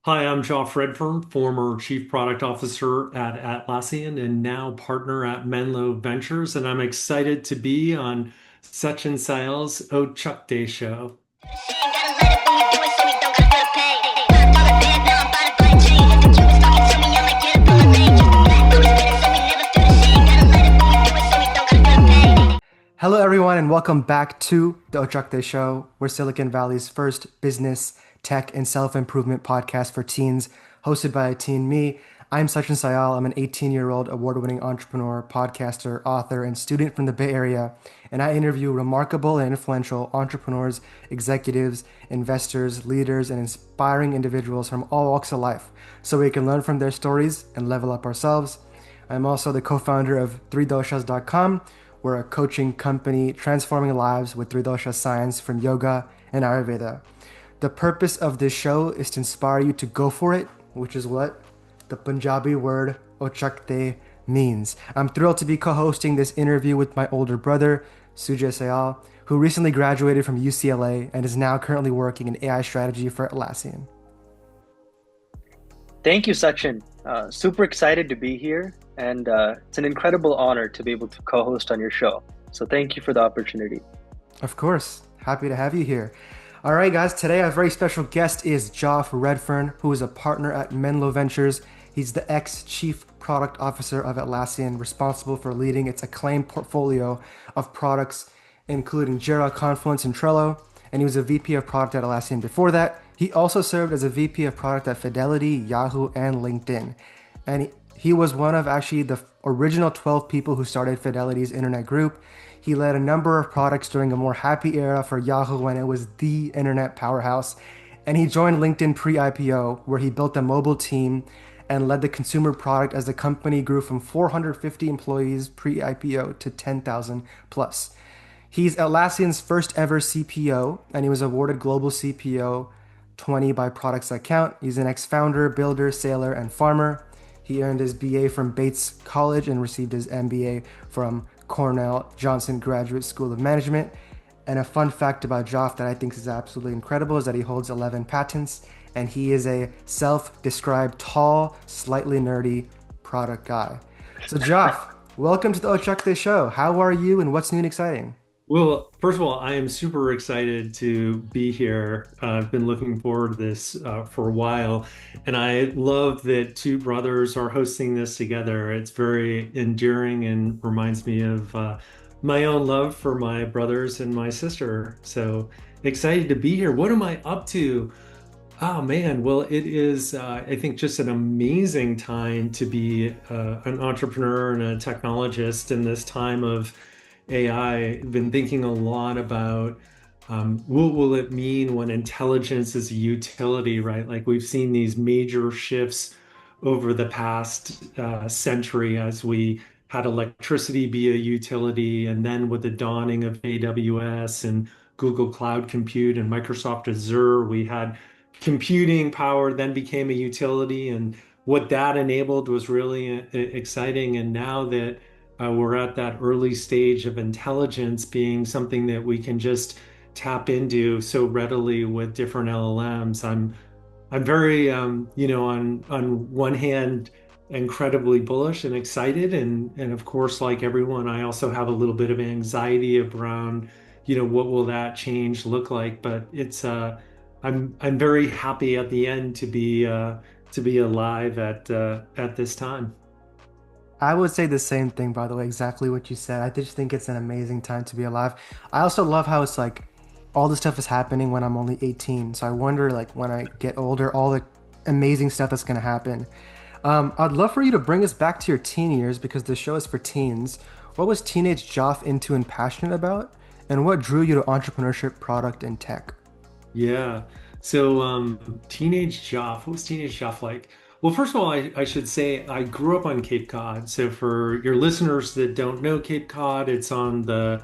Hi, I'm Joff Redfern, former Chief Product Officer at Atlassian and now partner at Menlo Ventures, and I'm excited to be on Sachin Syal's Ochakde show. Hello, everyone, and welcome back to the Ochakde Show. We're Silicon Valley's first business, tech, and self-improvement podcast for teens, hosted by a teen me. I'm Sachin Syal. I'm an 18-year-old award-winning entrepreneur, podcaster, author, and student from the Bay Area, and I interview remarkable and influential entrepreneurs, executives, investors, leaders, and inspiring individuals from all walks of life so we can learn from their stories and level up ourselves. I'm also the co-founder of 3doshas.com. We're a coaching company transforming lives with 3 dosha science from yoga and Ayurveda. The purpose of this show is to inspire you to go for it, which is what the Punjabi word ochakde means. I'm thrilled to be co-hosting this interview with my older brother, Sujay Syal, who recently graduated from UCLA and is now currently working in AI strategy for Atlassian. Thank you, Sachin. Super excited to be here, and it's an incredible honor to be able to co-host on your show. So thank you for the opportunity. Of course, happy to have you here. All right, guys, today our very special guest is Joff Redfern, who is a partner at Menlo Ventures. He's the ex-chief product officer of Atlassian, responsible for leading its acclaimed portfolio of products, including Jira, Confluence, and Trello. And he was a VP of product at Atlassian before that. He also served as a VP of product at Fidelity, Yahoo, and LinkedIn. And he was one of actually the original 12 people who started Fidelity's internet group. He led a number of products during a more happy era for Yahoo when it was the internet powerhouse. And he joined LinkedIn pre-IPO, where he built a mobile team and led the consumer product as the company grew from 450 employees pre-IPO to 10,000 plus. He's Atlassian's first ever CPO, and he was awarded Global CPO 20 by Products That Count. He's an ex-founder, builder, sailor, and farmer. He earned his BA from Bates College and received his MBA from Cornell Johnson Graduate School of Management. And a fun fact about Joff that I think is absolutely incredible is that he holds 11 patents, and he is a self-described tall, slightly nerdy product guy. So Joff, welcome to the Ochakde Show. How are you, and what's new and exciting? Well, first of all, I am super excited to be here. I've been looking forward to this for a while, and I love that two brothers are hosting this together. It's very endearing and reminds me of my own love for my brothers and my sister. So excited to be here. What am I up to? Oh man, well, it is, I think, just an amazing time to be an entrepreneur and a technologist in this time of AI. I've been thinking a lot about what will it mean when intelligence is a utility, right? Like we've seen these major shifts over the past century as we had electricity be a utility, and then with the dawning of AWS and Google Cloud Compute and Microsoft Azure, we had computing power then became a utility, and what that enabled was really exciting. And now that we're at that early stage of intelligence being something that we can just tap into so readily with different LLMs. I'm very on one hand incredibly bullish and excited, and of course, like everyone, I also have a little bit of anxiety around what will that change look like. But it's I'm very happy at the end to be alive at this time. I would say the same thing, by the way, exactly what you said. I just think it's an amazing time to be alive. I also love how it's like all this stuff is happening when I'm only 18. So I wonder, like, when I get older, all the amazing stuff that's going to happen. I'd love for you to bring us back to your teen years because the show is for teens. What was teenage Joff into and passionate about? And what drew you to entrepreneurship, product, and tech? Yeah. So, teenage Joff, what was teenage Joff like? Well, first of all, I should say I grew up on Cape Cod. So, for your listeners that don't know Cape Cod, it's on the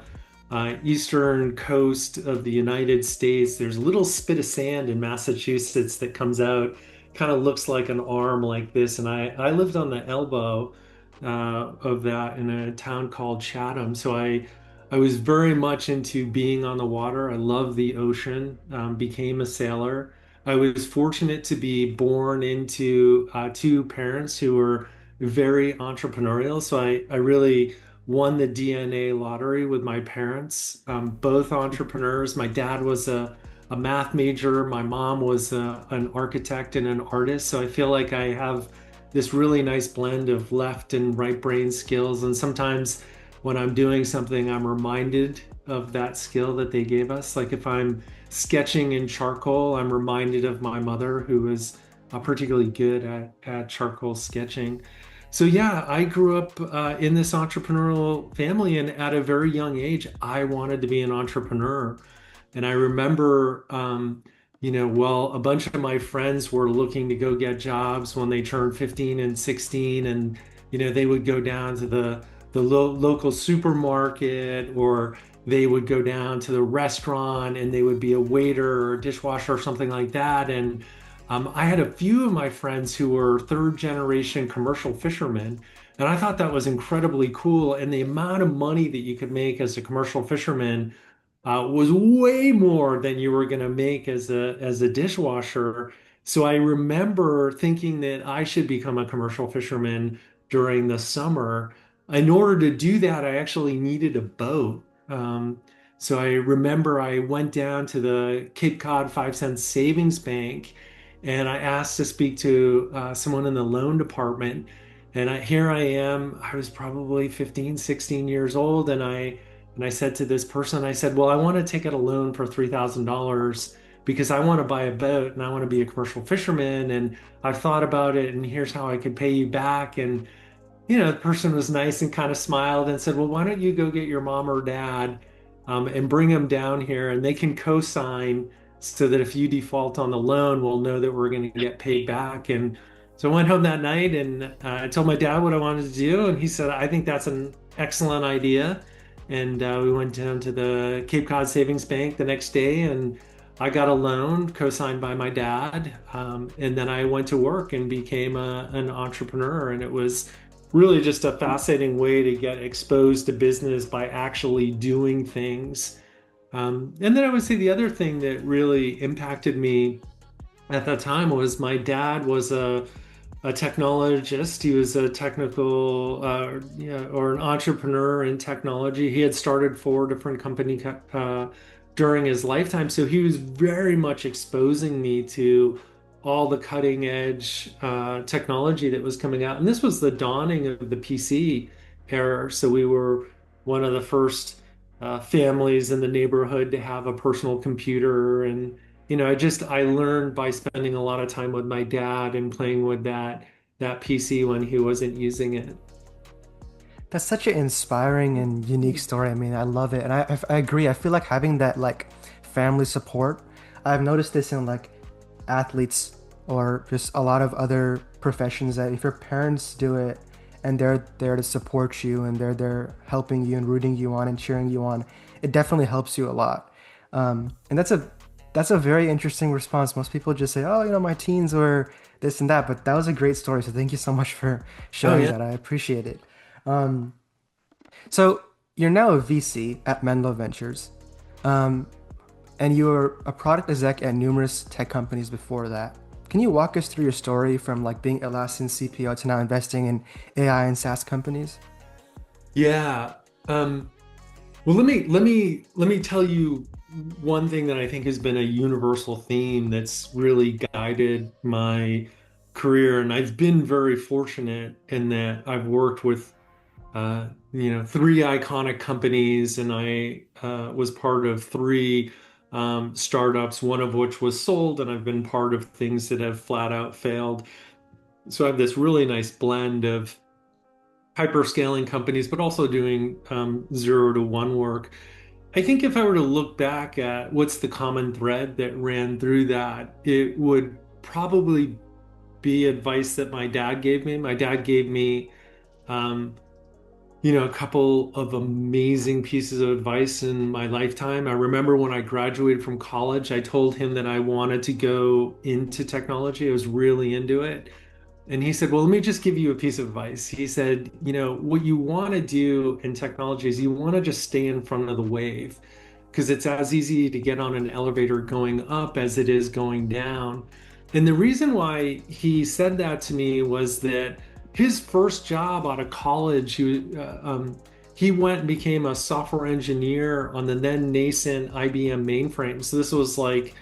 eastern coast of the United States. There's a little spit of sand in Massachusetts that comes out, kind of looks like an arm like this. And I lived on the elbow of that in a town called Chatham. So, I was very much into being on the water. I love the ocean, became a sailor. I was fortunate to be born into two parents who were very entrepreneurial. So I really won the DNA lottery with my parents, both entrepreneurs. My dad was a math major. My mom was an architect and an artist. So I feel like I have this really nice blend of left and right brain skills. And sometimes when I'm doing something, I'm reminded of that skill that they gave us. Like if I'm sketching in charcoal, I'm reminded of my mother, who was particularly good at charcoal sketching. So yeah, I grew up in this entrepreneurial family, and at a very young age, I wanted to be an entrepreneur. And I remember, well, a bunch of my friends were looking to go get jobs when they turned 15 and 16, and they would go down to the local supermarket, or they would go down to the restaurant and they would be a waiter or a dishwasher or something like that. And I had a few of my friends who were third generation commercial fishermen. And I thought that was incredibly cool. And the amount of money that you could make as a commercial fisherman was way more than you were going to make as a dishwasher. So I remember thinking that I should become a commercial fisherman during the summer. In order to do that, I actually needed a boat. So I remember I went down to the Cape Cod 5 cent savings bank and I asked to speak to someone in the loan department. And here I am, I was probably 15, 16 years old. And I said to this person, I said, well, I want to take out a loan for $3,000 because I want to buy a boat and I want to be a commercial fisherman. And I've thought about it and here's how I could pay you back. And the person was nice and kind of smiled and said, well, why don't you go get your mom or dad and bring them down here and they can co-sign so that if you default on the loan, we'll know that we're going to get paid back. And so I went home that night and I told my dad what I wanted to do. And he said, I think that's an excellent idea. And we went down to the Cape Cod Savings Bank the next day and I got a loan co-signed by my dad. And then I went to work and became an entrepreneur. And it was really just a fascinating way to get exposed to business by actually doing things. And then I would say the other thing that really impacted me at that time was my dad was a technologist. He was a technical or an entrepreneur in technology. He had started four different companies during his lifetime. So he was very much exposing me to all the cutting edge technology that was coming out. And this was the dawning of the PC era. So we were one of the first families in the neighborhood to have a personal computer. And, I learned by spending a lot of time with my dad and playing with that PC when he wasn't using it. That's such an inspiring and unique story. I mean, I love it, and I agree. I feel like having that like family support. I've noticed this in like athletes or just a lot of other professions that if your parents do it and they're there to support you and they're there helping you and rooting you on and cheering you on, it definitely helps you a lot. And that's a very interesting response. Most people just say, "Oh, my teens were this and that," but that was a great story. So thank you so much for Oh sharing yeah. that. I appreciate it. Um, so you're now a VC at Menlo Ventures, um, and you were a product exec at numerous tech companies before that. Can you walk us through your story from like being Atlassian CPO to now investing in AI and SaaS companies? Yeah. Well, let me tell you one thing that I think has been a universal theme that's really guided my career, and I've been very fortunate in that I've worked with three iconic companies, and I was part of three startups, one of which was sold, and I've been part of things that have flat out failed. So I have this really nice blend of hyperscaling companies, but also doing 0 to 1 work. I think if I were to look back at what's the common thread that ran through that, it would probably be advice that my dad gave me. My dad gave me, um, a couple of amazing pieces of advice in my lifetime. I remember when I graduated from college, I told him that I wanted to go into technology. I was really into it. And he said, well, let me just give you a piece of advice. He said, what you want to do in technology is you want to just stay in front of the wave. because it's as easy to get on an elevator going up as it is going down. And the reason why he said that to me was that his first job out of college, he went and became a software engineer on the then nascent IBM mainframe. So this was like,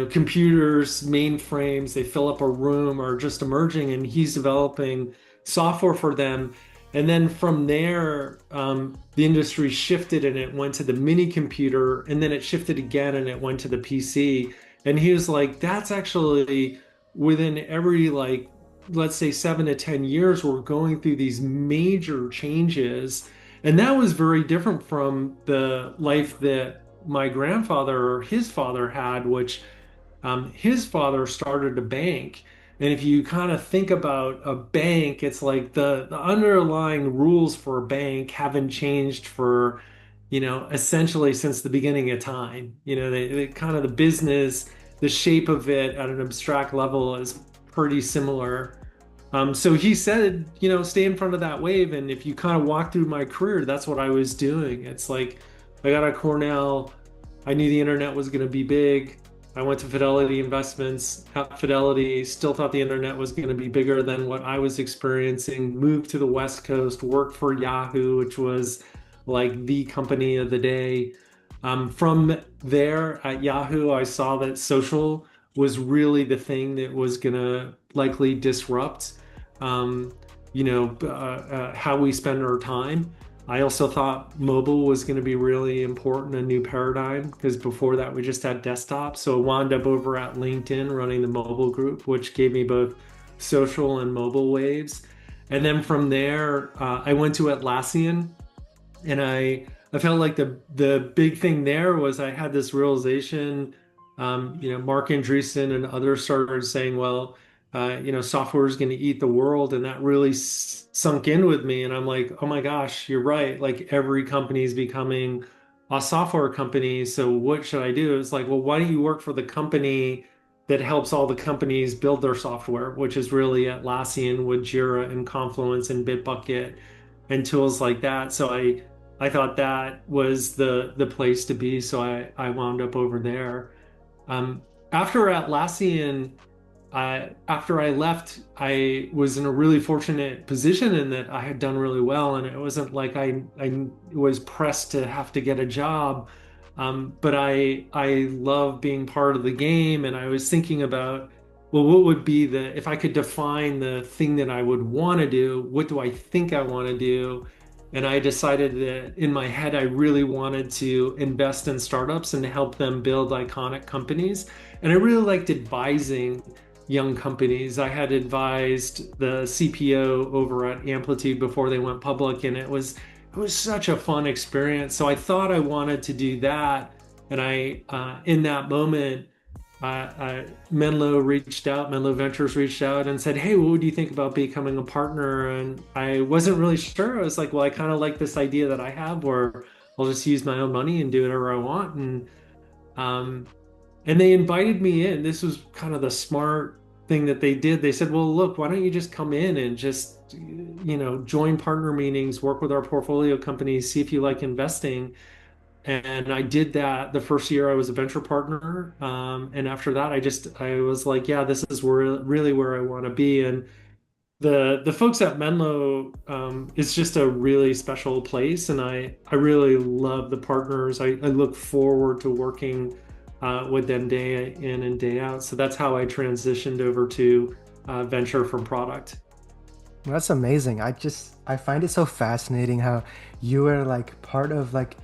computers, mainframes, they fill up a room are just emerging, and he's developing software for them. And then from there, the industry shifted and it went to the mini computer, and then it shifted again and it went to the PC. And he was like, that's actually within every, like, let's say 7 to 10 years, we're going through these major changes. And that was very different from the life that my grandfather or his father had, which his father started a bank. And if you kind of think about a bank, it's like the underlying rules for a bank haven't changed for, essentially since the beginning of time. They kind of the business, the shape of it at an abstract level is pretty similar. So he said, stay in front of that wave. And if you kind of walk through my career, that's what I was doing. It's like I got out of Cornell. I knew the internet was going to be big. I went to Fidelity Investments. At Fidelity, still thought the internet was going to be bigger than what I was experiencing. Moved to the West Coast, worked for Yahoo, which was like the company of the day. From there at Yahoo, I saw that social was really the thing that was going to likely disrupt, um, how we spend our time. I also thought mobile was going to be really important, a new paradigm, because before that we just had desktop. So I wound up over at LinkedIn running the mobile group, which gave me both social and mobile waves. And then from there, I went to Atlassian, and I felt like the big thing there was I had this realization. Mark Andreessen and others started saying, well, software is going to eat the world, and that really sunk in with me. And I'm like, oh my gosh, you're right. Like every company is becoming a software company. So what should I do? It's like, well, why don't you work for the company that helps all the companies build their software, which is really Atlassian with Jira and Confluence and Bitbucket and tools like that. So I thought that was the place to be. So I wound up over there. After Atlassian, after I left, I was in a really fortunate position in that I had done really well, and it wasn't like I was pressed to have to get a job. But I love being part of the game, and I was thinking about, well, what would be if I could define the thing that I would want to do, what do I think I want to do? And I decided that in my head, I really wanted to invest in startups and help them build iconic companies. And I really liked advising young companies. I had advised the CPO over at Amplitude before they went public, and it was such a fun experience. So I thought I wanted to do that. And in that moment, Menlo Ventures reached out and said, "Hey, what would you think about becoming a partner?" And I wasn't really sure. I was like, "Well, I kind of like this idea that I have where I'll just use my own money and do whatever I want." Um, and they invited me in. This was kind of the smart thing that they did. They said, "Well, look, why don't you just come in and just, join partner meetings, work with our portfolio companies, see if you like investing." And I did that the first year I was a venture partner. And after that, I was like, yeah, this is really where I want to be. And the folks at Menlo, it's just a really special place. And I really love the partners. I look forward to working with them day in and day out. So that's how I transitioned over to venture from product. That's amazing. I find it so fascinating how you were like part of like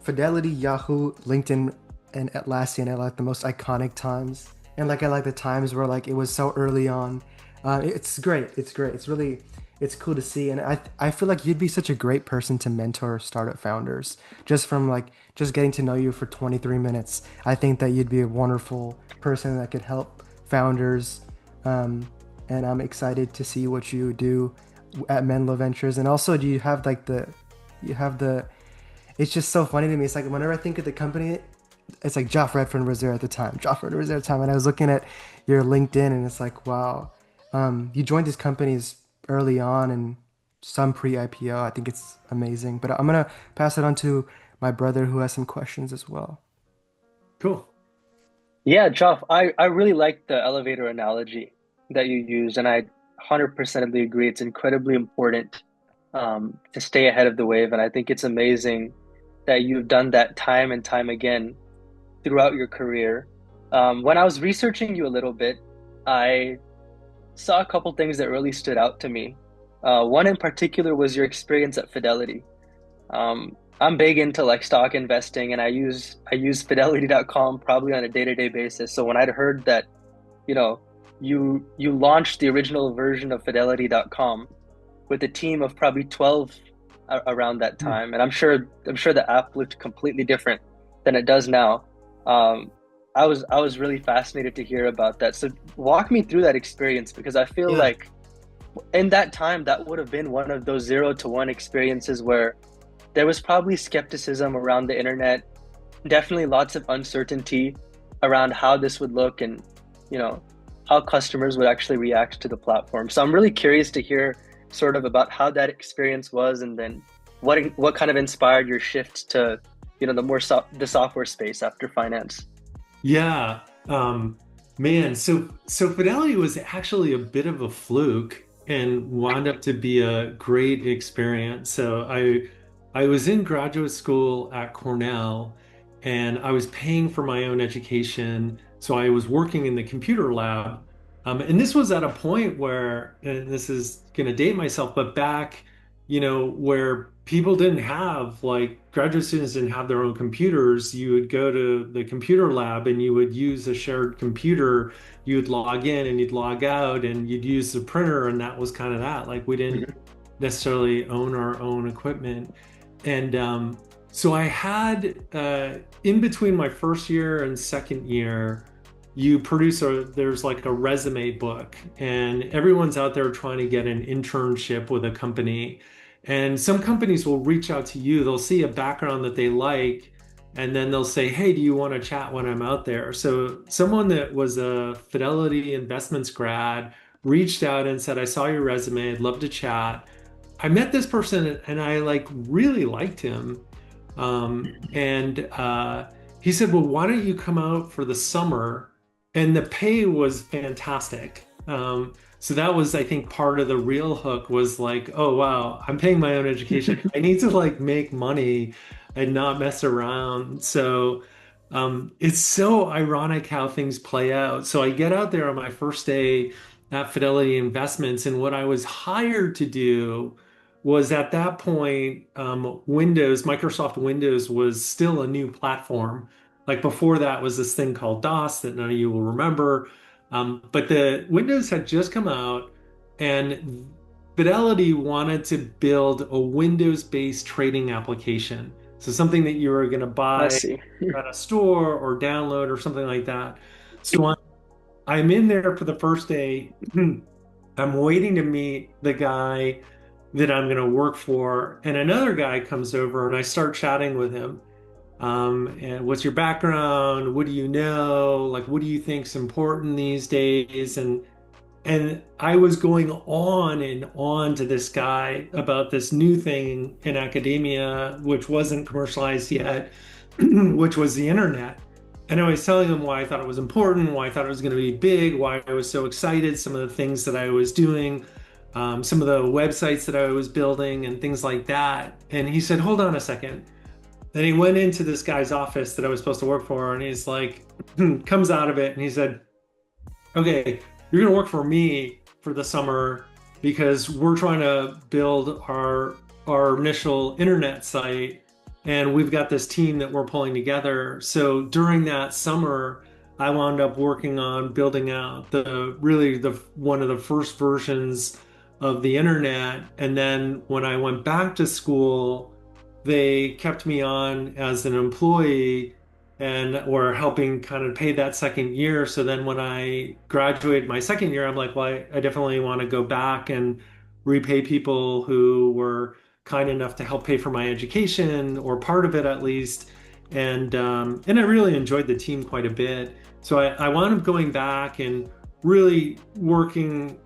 Fidelity, Yahoo, LinkedIn, and Atlassian at like the most iconic times. And like I like the times where like it was so early on. It's great. It's great. It's cool to see. And I feel like you'd be such a great person to mentor startup founders just from like just getting to know you for 23 minutes. I think that you'd be a wonderful person that could help founders. And I'm excited to see what you do at Menlo Ventures. And also, do you have like you have the it's just so funny to me. It's like whenever I think of the company, it's like Joff Redfern was there at the time. Joff Redfern was there at the time. And I was looking at your LinkedIn and it's like, wow, you joined these companies early on and some pre-IPO. I think it's amazing. But I'm going to pass it on to my brother who has some questions as well. Cool. Yeah, Joff, I really like the elevator analogy that you used, and I 100% agree. It's incredibly important to stay ahead of the wave, and I think it's amazing that you've done that time and time again throughout your career. When I was researching you a little bit, I saw a couple things that really stood out to me. One in particular was your experience at Fidelity. I'm big into like stock investing and I use fidelity.com probably on a day-to-day basis. So when I'd heard that, you know, you launched the original version of fidelity.com with a team of probably 12 around that Hmm. time, and I'm sure the app looked completely different than it does now. Um, I was really fascinated to hear about that. So walk me through that experience because I feel Yeah. like in that time that would have been one of those 0 to 1 experiences where there was probably skepticism around the internet, definitely lots of uncertainty around how this would look and, you know, how customers would actually react to the platform. So I'm really curious to hear sort of about how that experience was and then what kind of inspired your shift to, the software space after finance. Yeah. Man, so Fidelity was actually a bit of a fluke and wound up to be a great experience. So I was in graduate school at Cornell and I was paying for my own education. So I was working in the computer lab. And this was at a point where, and this is going to date myself, but back, where people didn't have, like, graduate students didn't have their own computers. You would go to the computer lab and you would use a shared computer. You would log in and you'd log out and you'd use the printer, and that was kind of that. Like, we didn't Mhm. necessarily own our own equipment. And so I had, in between my first year and second year, there's like a resume book, and everyone's out there trying to get an internship with a company. And some companies will reach out to you, they'll see a background that they like, and then they'll say, "Hey, do you want to chat when I'm out there?" So someone that was a Fidelity Investments grad reached out and said, "I saw your resume, I'd love to chat." I met this person and I like really liked him. And he said, "Well, why don't you come out for the summer?" And the pay was fantastic. So that was, I think, part of the real hook was like, oh, wow, I'm paying my own education. I need to like make money and not mess around. So it's so ironic how things play out. So I get out there on my first day at Fidelity Investments, and what I was hired to do was at that point, Microsoft Windows was still a new platform. Like before that was this thing called DOS that none of you will remember. But the Windows had just come out, and Fidelity wanted to build a Windows-based trading application. So something that you were going to I buy see. at a store or download or something like that. So I'm in there for the first day. I'm waiting to meet the guy that I'm going to work for, and another guy comes over, and I start chatting with him. And what's your background? What do you know? Like, what do you think's important these days? And I was going on and on to this guy about this new thing in academia, which wasn't commercialized yet, which was the internet. And I was telling him why I thought it was important, why I thought it was going to be big, why I was so excited, some of the things that I was doing, some of the websites that I was building, and things like that. And he said, "Hold on a second." Then he went into this guy's office that I was supposed to work for, and he's like, comes out of it, and he said, "Okay, you're going to work for me for the summer because we're trying to build our initial internet site, and we've got this team that we're pulling together." So during that summer, I wound up working on building out the one of the first versions of the internet. And then when I went back to school, they kept me on as an employee and were helping kind of pay that second year. So then when I graduated my second year, I'm like, well, I definitely want to go back and repay people who were kind enough to help pay for my education, or part of it at least. And I really enjoyed the team quite a bit. So I wound up going back and really working,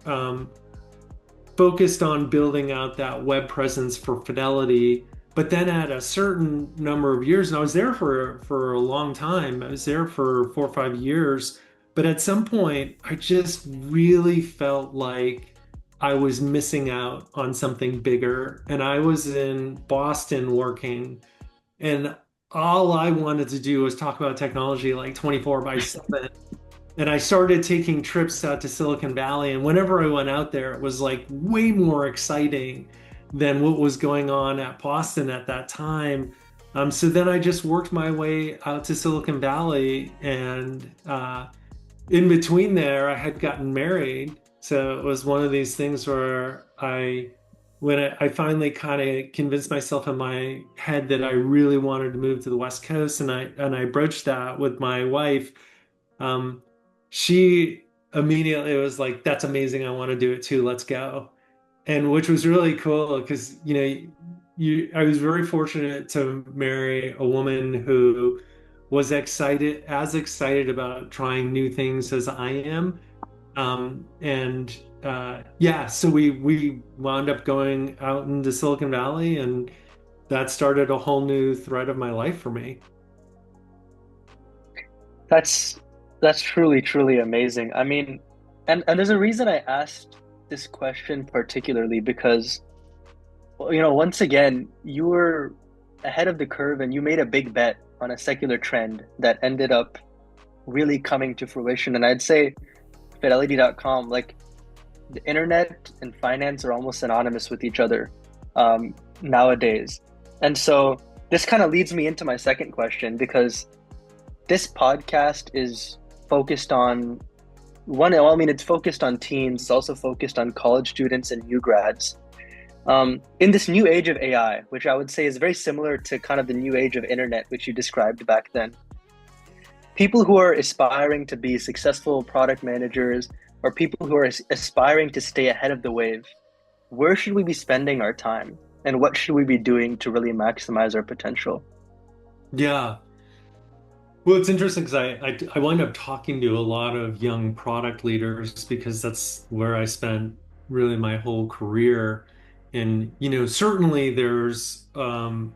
focused on building out that web presence for Fidelity. But then at a certain number of years, and I was there for a long time. I was there for 4 or 5 years. But at some point, I just really felt like I was missing out on something bigger. And I was in Boston working, and all I wanted to do was talk about technology like 24 by 7. And I started taking trips out to Silicon Valley. And whenever I went out there, it was like way more exciting than what was going on at Boston at that time. So then I just worked my way out to Silicon Valley. And in between there, I had gotten married. So it was one of these things where when I finally kind of convinced myself in my head that I really wanted to move to the West Coast, and I broached that with my wife. Um, she immediately was like, "That's amazing. I want to do it too. Let's go." And which was really cool because, I was very fortunate to marry a woman who was as excited about trying new things as I am. And yeah, so we wound up going out into Silicon Valley, and that started a whole new thread of my life for me. That's that's truly, truly amazing. I mean, and there's a reason I asked this question particularly because, well, once again, you were ahead of the curve and you made a big bet on a secular trend that ended up really coming to fruition. And I'd say Fidelity.com, like the internet and finance are almost synonymous with each other nowadays. And so this kind of leads me into my second question because this podcast is focused on well, I mean, it's focused on teens, it's also focused on college students and new grads. In this new age of AI, which I would say is very similar to kind of the new age of internet, which you described back then, people who are aspiring to be successful product managers or people who are aspiring to stay ahead of the wave, where should we be spending our time? And what should we be doing to really maximize our potential? Yeah. Well, it's interesting because I wind up talking to a lot of young product leaders because that's where I spent really my whole career. And, certainly there's some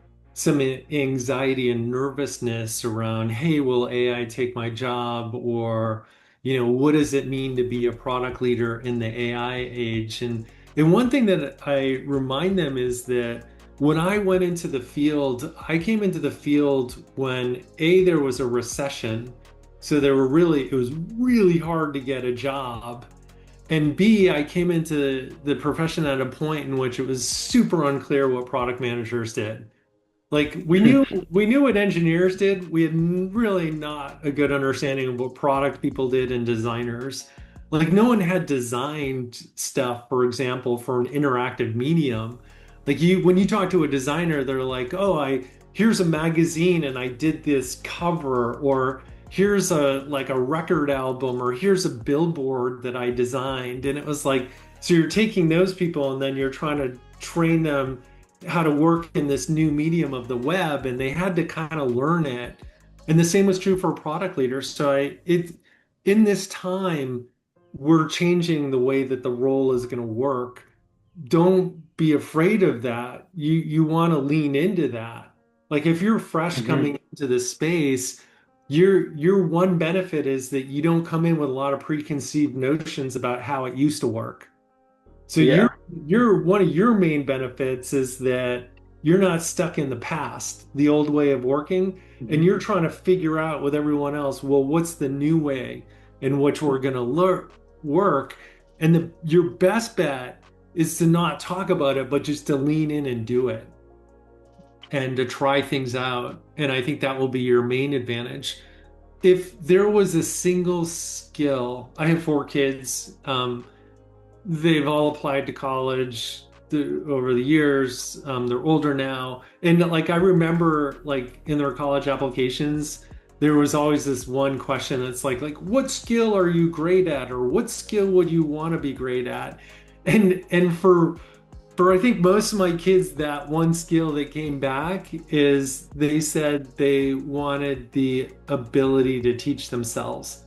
anxiety and nervousness around, hey, will AI take my job? Or, what does it mean to be a product leader in the AI age? And one thing that I remind them is that when I went into the field, I came into the field when there was a recession. So it was really hard to get a job. And B, I came into the profession at a point in which it was super unclear what product managers did. Like we knew what engineers did. We had really not a good understanding of what product people did and designers. Like no one had designed stuff, for example, for an interactive medium. Like when you talk to a designer, they're like, "Oh, I here's a magazine and I did this cover," or here's a record album, or here's a billboard that I designed. And it was like, so you're taking those people and then you're trying to train them how to work in this new medium of the web, and they had to kind of learn it. And the same was true for product leaders. So in this time, we're changing the way that the role is going to work. Don't be afraid of that. You want to lean into that. Like if you're fresh Hmm. coming into this space, your one benefit is that you don't come in with a lot of preconceived notions about how it used to work. So Yeah. your one of your main benefits is that you're not stuck in the past, the old way of working, and Hmm. you're trying to figure out with everyone else, well, what's the new way in which we're going to work? And your best bet is to not talk about it, but just to lean in and do it and to try things out. And I think that will be your main advantage. If there was a single skill, I have 4 kids. They've all applied to college over the years. They're older now, and like I remember, like in their college applications, there was always this one question that's like what skill are you great at, or what skill would you want to be great at? And for I think most of my kids, that one skill that came back is they said they wanted the ability to teach themselves.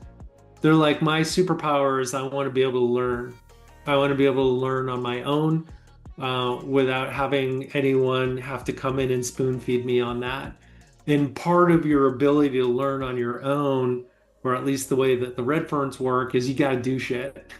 They're like, my superpower is I want to be able to learn. I want to be able to learn on my own. without having anyone have to come in and spoon feed me on that. And part of your ability to learn on your own, or at least the way that the Redferns work, is you got to do shit.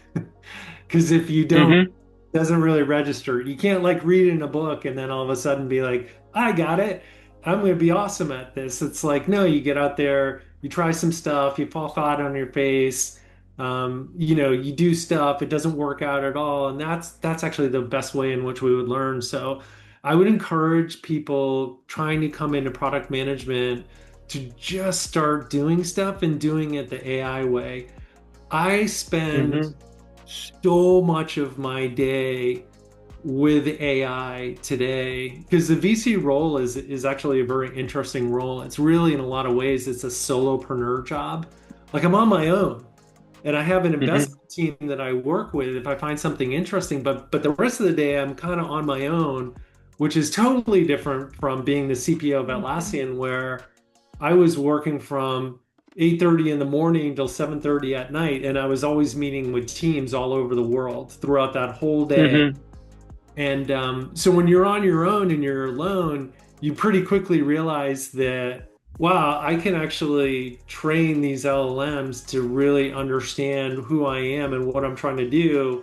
Because if you don't, Hmm. it doesn't really register. You can't like read in a book and then all of a sudden be like, I got it. I'm going to be awesome at this. It's like, no, you get out there, you try some stuff, you fall flat on your face. You do stuff, it doesn't work out at all, and that's actually the best way in which we would learn. So I would encourage people trying to come into product management to just start doing stuff and doing it the AI way. I spend Hmm. so much of my day with AI today because the VC role is actually a very interesting role. It's really in a lot of ways it's a solopreneur job. Like I'm on my own and I have an Hmm. investment team that I work with if I find something interesting, but the rest of the day I'm kind of on my own, which is totally different from being the CPO of Atlassian where I was working from 8:30 in the morning till 7:30 at night and I was always meeting with teams all over the world throughout that whole day. Hmm. And so when you're on your own and you're alone, you pretty quickly realize that, wow, I can actually train these LLMs to really understand who I am and what I'm trying to do.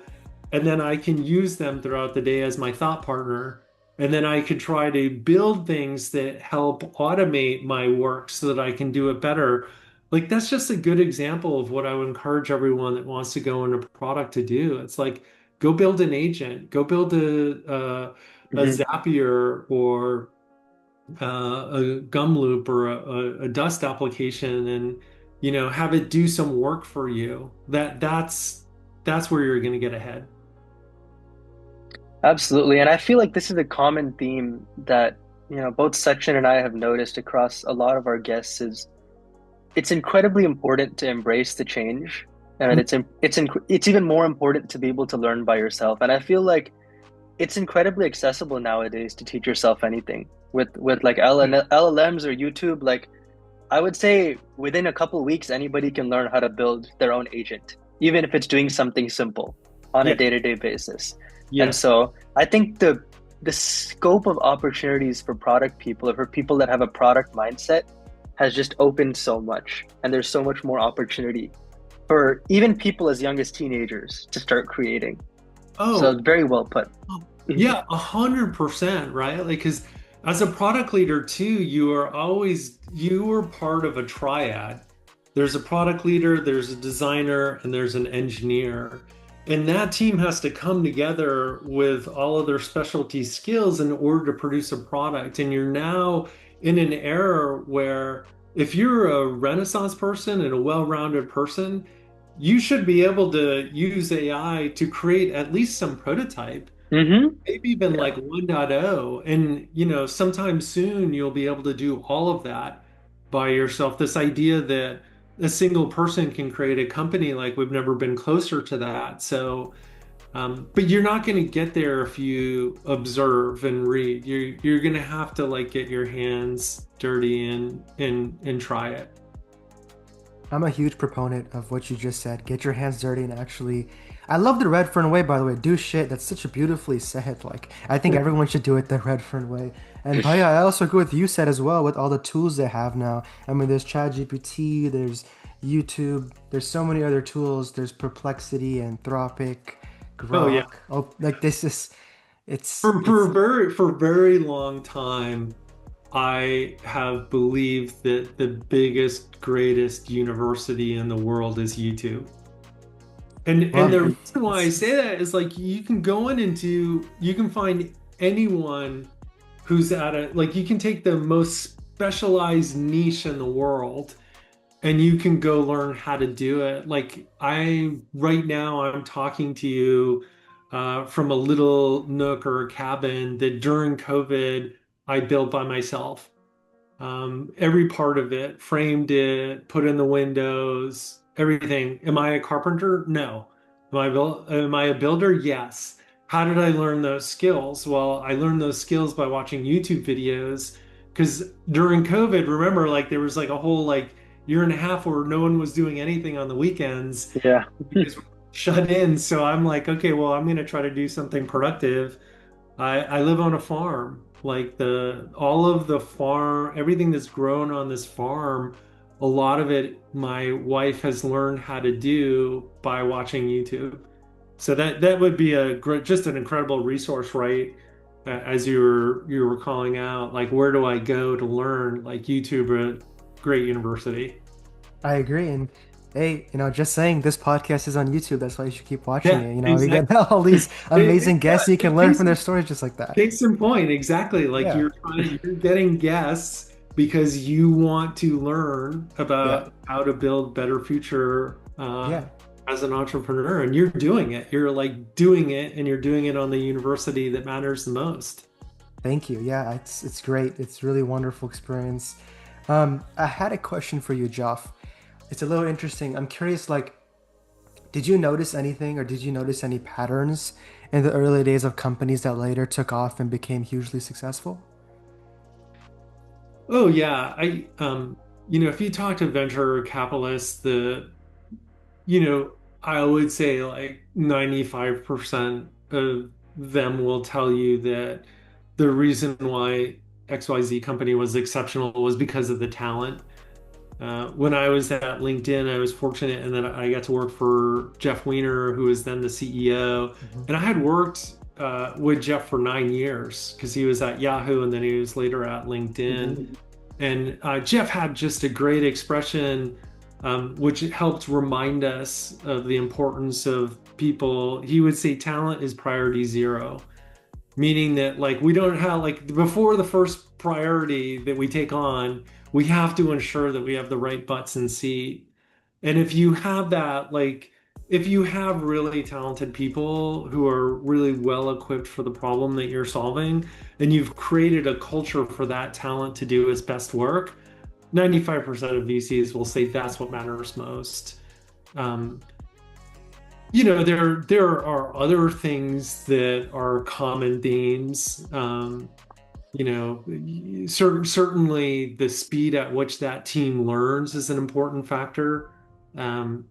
And then I can use them throughout the day as my thought partner. And then I could try to build things that help automate my work so that I can do it better. Like that's just a good example of what I would encourage everyone that wants to go into product to do. It's like, go build an agent, go build a Hmm. Zapier or a gum loop or a dust application and have it do some work for you. That's where you're going to get ahead. Absolutely. And I feel like this is a common theme that, both Sachin and I have noticed across a lot of our guests is it's incredibly important to embrace the change. And it's even more important to be able to learn by yourself. And I feel like it's incredibly accessible nowadays to teach yourself anything with like LLMs or YouTube. Like I would say within a couple of weeks, anybody can learn how to build their own agent, even if it's doing something simple on a Yeah. day-to-day basis. And Yes. so I think the scope of opportunities for product people, or for people that have a product mindset, has just opened so much. And there's so much more opportunity for even people as young as teenagers to start creating. So Oh, very well put. yeah, 100%, right? Like, because as a product leader too, you are part of a triad. There's a product leader, there's a designer, and there's an engineer. And that team has to come together with all of their specialty skills in order to produce a product. And you're now in an era where if you're a Renaissance person and a well-rounded person, you should be able to use AI to create at least some prototype, Hmm. maybe even Yeah. like 1.0. And, sometime soon you'll be able to do all of that by yourself. This idea that a single person can create a company, like we've never been closer to that. So, but you're not going to get there if you observe and read. You're going to have to like get your hands dirty and try it. I'm a huge proponent of what you just said. Get your hands dirty and actually. I love the Redfern way, by the way. Do shit. That's such a beautifully said. Like, I think everyone should do it the Redfern way. And Bhaiya, I also agree with you said as well with all the tools they have now. I mean, there's ChatGPT, there's YouTube, there's so many other tools. There's Perplexity, Anthropic, Oh yeah. Grok. Oh, like this is, it's, For it's. a very long time, I have believed that the biggest, greatest university in the world is YouTube. And the Well, reason why I it's, say that is like you can find anyone who's at a like you can take the most specialized niche in the world and you can go learn how to do it. Like I right now I'm talking to you from a little nook or a cabin that during COVID I built by myself. Every part of it, framed it, put in the windows, everything. Am I a carpenter? No. Am I a builder? Yes. How did I learn those skills? Well, I learned those skills by watching YouTube videos because during COVID, remember, like there was like a whole like year and a half where no one was doing anything on the weekends Yeah. because we're shut in. So I'm like, okay, well, I'm gonna try to do something productive I live on a farm. Like the all of the farm, everything that's grown on this farm, a lot of it my wife has learned how to do by watching YouTube. So that would be a great, just an incredible resource, right? As you were calling out, like where do I go to learn? Like YouTube, a great university. I agree. And hey, just saying this podcast is on YouTube. That's why you should keep watching Yeah, it. We get exactly. all these amazing Yeah, guests. You can learn from their stories just like that. case in point, exactly. Like Yeah. you're getting guests because you want to learn Yeah. about how to build better future Yeah. as an entrepreneur, and you're doing it. You're like doing it, and you're doing it on the university that matters the most. Thank you. Yeah, it's great. It's really wonderful experience. I had a question for you, Joff. It's a little interesting. I'm curious, like, did you notice anything or did you notice any patterns in the early days of companies that later took off and became hugely successful? Oh yeah, if you talk to venture capitalists, I would say like 95% of them will tell you that the reason why XYZ company was exceptional was because of the talent. When I was at LinkedIn, I was fortunate in that I got to work for Jeff Weiner, who was then the CEO. Hmm. And I had worked with Jeff for 9 years because he was at Yahoo and then he was later at LinkedIn. And Jeff had just a great expression, which helped remind us of the importance of people. He would say talent is priority zero, meaning that like we don't have like before the first priority that we take on, we have to ensure that we have the right butts in seat. And if you have that, like if you have really talented people who are really well equipped for the problem that you're solving, and you've created a culture for that talent to do its best work, 95% of VCs will say that's what matters most. Um, there are other things that are common themes. Certainly the speed at which that team learns is an important factor. Um,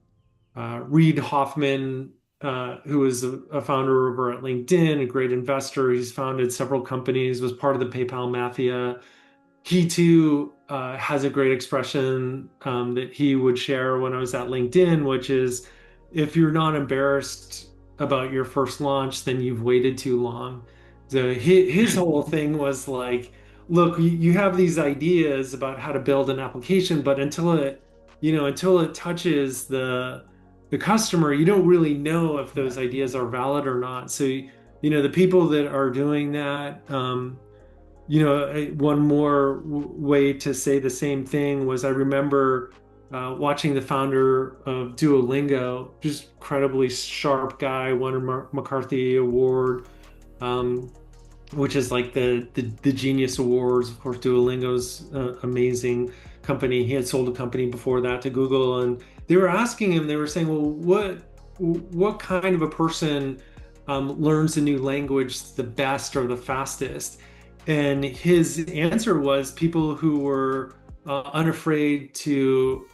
Reid Hoffman, who is a founder over at LinkedIn, a great investor, he's founded several companies, was part of the PayPal mafia. He too has a great expression that he would share when I was at LinkedIn, which is if you're not embarrassed about your first launch, then you've waited too long. So his whole thing was like, look, you have these ideas about how to build an application, but until it touches the customer, you don't really know if Yeah. those ideas are valid or not. So, the people that are doing that, one more way to say the same thing was I remember watching the founder of Duolingo, just incredibly sharp guy, won a McCarthy Award, um, which is like the Genius Awards. Of course, Duolingo's amazing company. He had sold a company before that to Google, and they were asking him. They were saying, "Well, what kind of a person learns a new language the best or the fastest?" And his answer was people who were unafraid to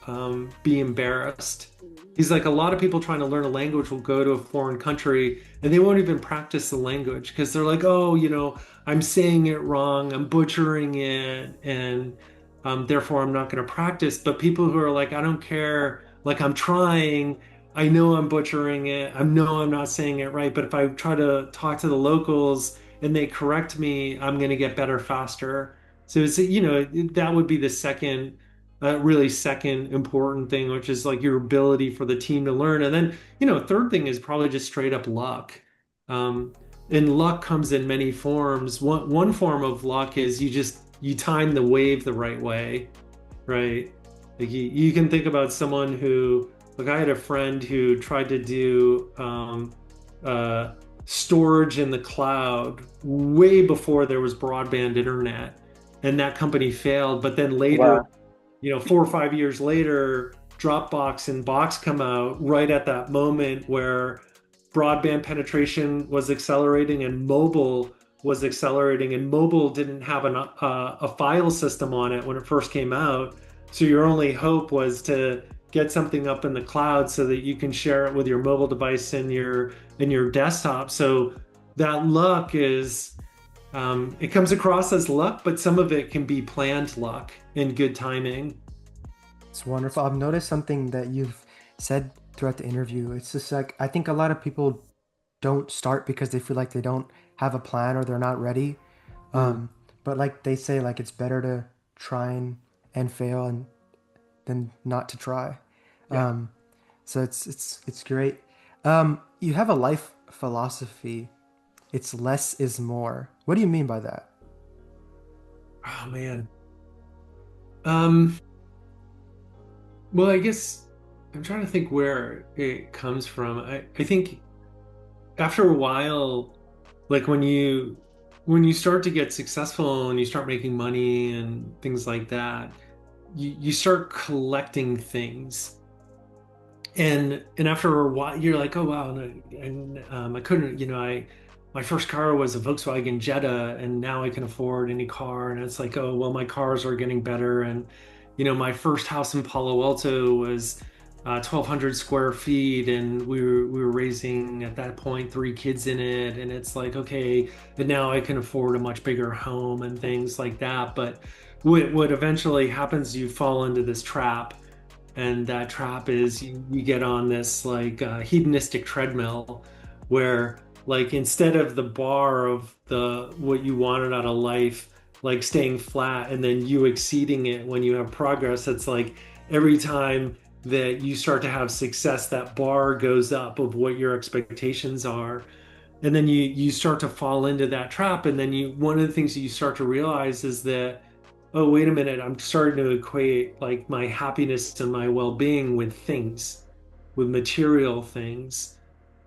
be embarrassed. He's like, a lot of people trying to learn a language will go to a foreign country and they won't even practice the language because they're like, oh, I'm saying it wrong, I'm butchering it, and therefore I'm not going to practice. But people who are like, I don't care, like I'm trying, I know I'm butchering it, I know I'm not saying it right, but if I try to talk to the locals and they correct me, I'm going to get better faster. So that would be the second, really second important thing, which is like your ability for the team to learn. And then, third thing is probably just straight up luck. Um, and luck comes in many forms. One form of luck is you time the wave the right way, right? Like you can think about someone who, like I had a friend who tried to do uh, storage in the cloud way before there was broadband internet, and that company failed. But then later, Wow. 4 or 5 years later, Dropbox and Box come out right at that moment where broadband penetration was accelerating and mobile was accelerating, and mobile didn't have a file system on it when it first came out. So your only hope was to get something up in the cloud so that you can share it with your mobile device and your desktop. So that luck is It comes across as luck, but some of it can be planned luck and good timing. It's wonderful. I've noticed something that you've said throughout the interview. It's just like I think a lot of people don't start because they feel like they don't have a plan or they're not ready. Mm, Um, but like they say, like it's better to try and fail and than not to try. yeah. Um, so it's great. You have a life philosophy. It's less is more. What do you mean by that? Oh man. Um, well, I guess I'm trying to think where it comes from. I think after a while, like when you start to get successful and you start making money and things like that, you start collecting things. And after a while, you're like, oh wow, and I couldn't, I my first car was a Volkswagen Jetta, and now I can afford any car. And it's like, oh well, my cars are getting better, and my first house in Palo Alto was 1,200 square feet, and we were raising at that point 3 kids in it, and it's like, okay, but now I can afford a much bigger home and things like that. But what eventually happens, you fall into this trap, and that trap is you get on this like hedonistic treadmill where, like, instead of the bar of the what you wanted out of life like staying flat and then you exceeding it when you have progress, it's like every time that you start to have success, that bar goes up of what your expectations are, and then you start to fall into that trap. And then you one of the things that you start to realize is that, oh, wait a minute, I'm starting to equate like my happiness and my well-being with things, with material things.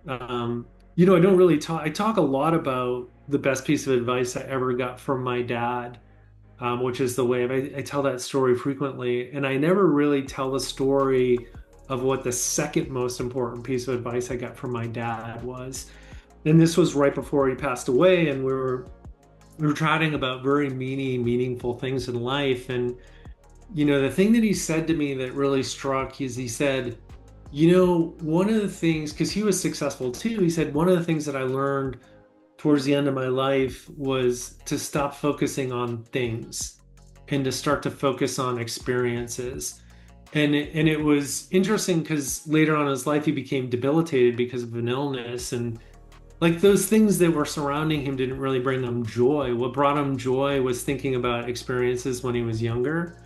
I don't really talk. I talk a lot about the best piece of advice I ever got from my dad, which is the wave. I tell that story frequently, and I never really tell the story of what the second most important piece of advice I got from my dad was. And this was right before he passed away, and we were chatting about very meaningful things in life. And the thing that he said to me that really struck is he said, one of the things, because he was successful too, he said, one of the things that I learned towards the end of my life was to stop focusing on things and to start to focus on experiences. And it was interesting because later on in his life, he became debilitated because of an illness. And like those things that were surrounding him didn't really bring him joy. What brought him joy was thinking about experiences when he was younger.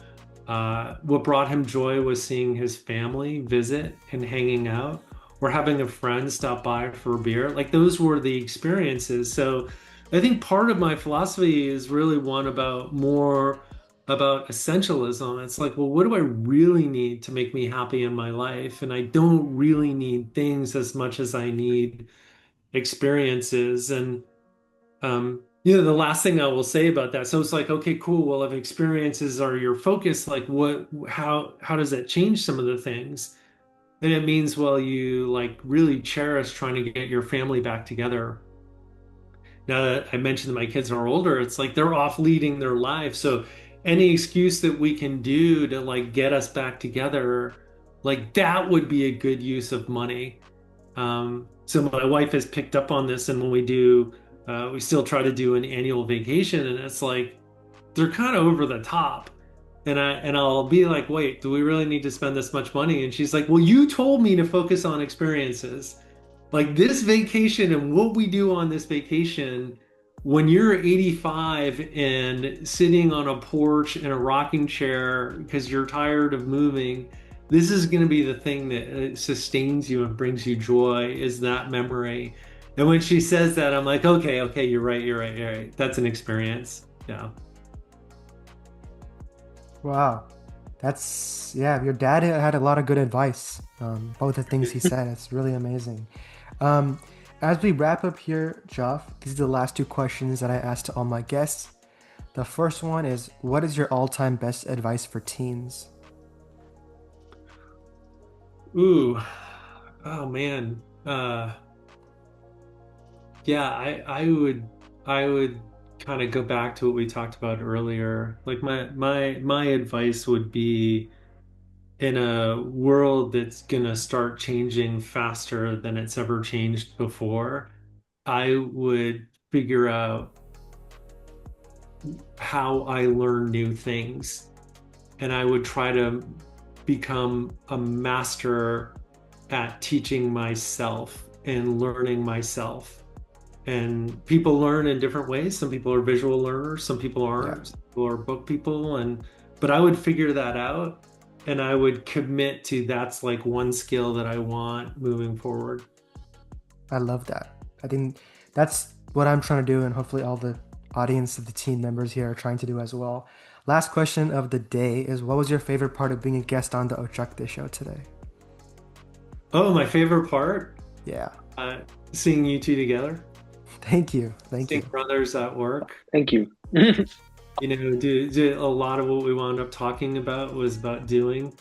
What brought him joy was seeing his family visit and hanging out, or having a friend stop by for a beer. Like those were the experiences. So I think part of my philosophy is really one about more about essentialism. It's like, well, what do I really need to make me happy in my life? And I don't really need things as much as I need experiences. And the last thing I will say about that, so it's like, okay, cool, well, if experiences are your focus, like how does that change some of the things? And it means, well, you like really cherish trying to get your family back together. Now that I mentioned that my kids are older, it's like they're off leading their lives, so any excuse that we can do to like get us back together, like that would be a good use of money. So my wife has picked up on this, and when we do, we still try to do an annual vacation, and it's like they're kind of over the top. And I'll be like, wait, do we really need to spend this much money? And she's like, well, you told me to focus on experiences. Like this vacation and what we do on this vacation, when you're 85 and sitting on a porch in a rocking chair because you're tired of moving, this is going to be the thing that sustains you and brings you joy, is that memory. And when she says that, I'm like, okay, okay, you're right, you're right, you're right. That's an experience. Yeah. Wow. Yeah, your dad had a lot of good advice. Both the things he said, it's really amazing. Um, as we wrap up here, Joff, these are the last two questions that I asked to all my guests. The first one is, what is your all-time best advice for teens? Ooh. Oh man. Yeah, I would kind of go back to what we talked about earlier. Like my advice would be, in a world that's gonna start changing faster than it's ever changed before, I would figure out how I learn new things. And I would try to become a master at teaching myself and learning myself. And people learn in different ways. Some people are visual learners, some people Yeah, aren't, some people are book people. But I would figure that out and I would commit to that's like one skill that I want moving forward. I love that. I think that's what I'm trying to do, and hopefully all the audience of the team members here are trying to do as well. Last question of the day is, what was your favorite part of being a guest on the Ochakde show today? Oh, my favorite part, Yeah. uh, seeing you two together, Thank you. Thank seeing you. brothers at work. Thank you. A lot of what we wound up talking about was about doing.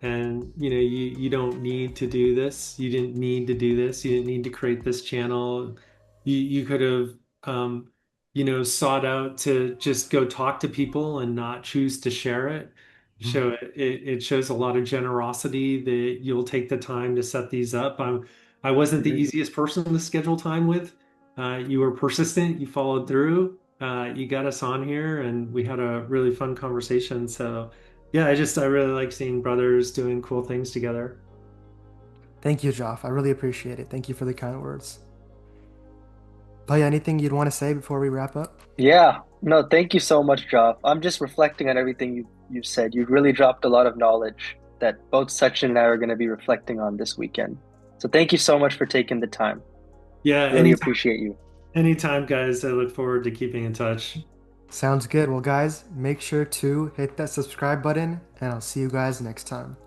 And you don't need to do this. You didn't need to do this. You didn't need to create this channel. You could have sought out to just go talk to people and not choose to share it. Mhm. It shows a lot of generosity that you'll take the time to set these up. I wasn't the Mhm. easiest person to schedule time with. You were persistent, you followed through, you got us on here, and we had a really fun conversation. So yeah, I really like seeing brothers doing cool things together. Thank you, Joff. I really appreciate it. Thank you for the kind words. But yeah, anything you'd want to say before we wrap up? Yeah. No, thank you so much, Joff. I'm just reflecting on everything you've said. You've really dropped a lot of knowledge that both Sachin and I are going to be reflecting on this weekend. So thank you so much for taking the time. Yeah, Really appreciate you. anytime, guys. I look forward to keeping in touch. Sounds good. Well, guys, make sure to hit that subscribe button, and I'll see you guys next time.